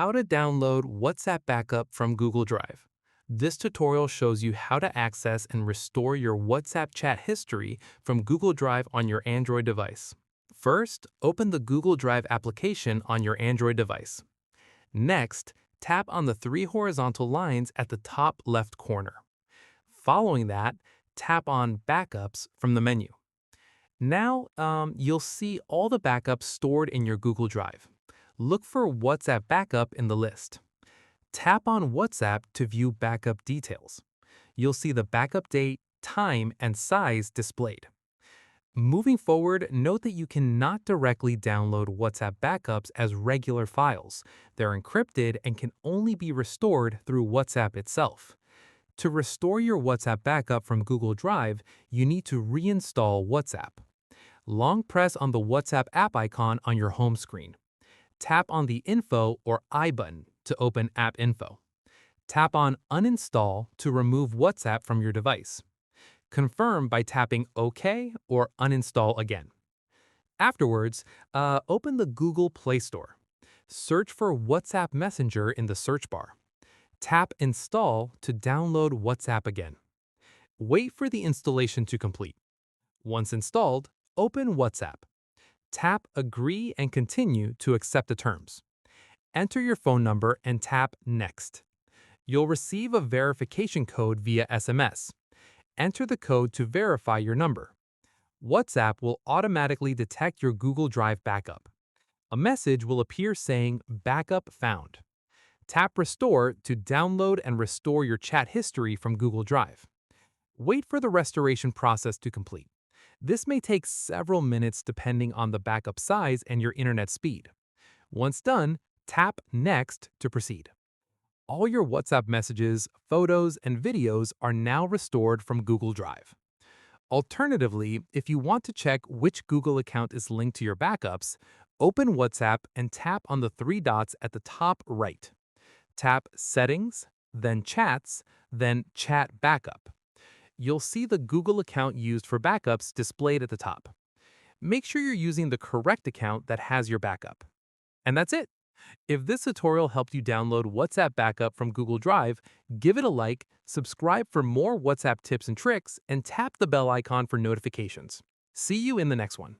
How to download WhatsApp backup from Google Drive. This tutorial shows you how to access and restore your WhatsApp chat history from Google Drive on your Android device. First, open the Google Drive application on your Android device. Next, tap on the three horizontal lines at the top left corner. Following that, tap on Backups from the menu. Now, you'll see all the backups stored in your Google Drive. Look for WhatsApp Backup in the list. Tap on WhatsApp to view backup details. You'll see the backup date, time, and size displayed. Moving forward, note that you cannot directly download WhatsApp backups as regular files. They're encrypted and can only be restored through WhatsApp itself. To restore your WhatsApp backup from Google Drive, you need to reinstall WhatsApp. Long press on the WhatsApp app icon on your home screen. Tap on the Info or I button to open App Info. Tap on Uninstall to remove WhatsApp from your device. Confirm by tapping OK or Uninstall again. Afterwards, open the Google Play Store. Search for WhatsApp Messenger in the search bar. Tap Install to download WhatsApp again. Wait for the installation to complete. Once installed, open WhatsApp. Tap Agree and Continue to accept the terms. Enter your phone number and tap Next. You'll receive a verification code via SMS. Enter the code to verify your number. WhatsApp will automatically detect your Google Drive backup. A message will appear saying Backup Found. Tap Restore to download and restore your chat history from Google Drive. Wait for the restoration process to complete. This may take several minutes depending on the backup size and your internet speed. Once done, tap Next to proceed. All your WhatsApp messages, photos, and videos are now restored from Google Drive. Alternatively, if you want to check which Google account is linked to your backups, open WhatsApp and tap on the three dots at the top right. Tap Settings, then Chats, then Chat Backup. You'll see the Google account used for backups displayed at the top. Make sure you're using the correct account that has your backup. And that's it. If this tutorial helped you download WhatsApp backup from Google Drive, give it a like, subscribe for more WhatsApp tips and tricks, and tap the bell icon for notifications. See you in the next one.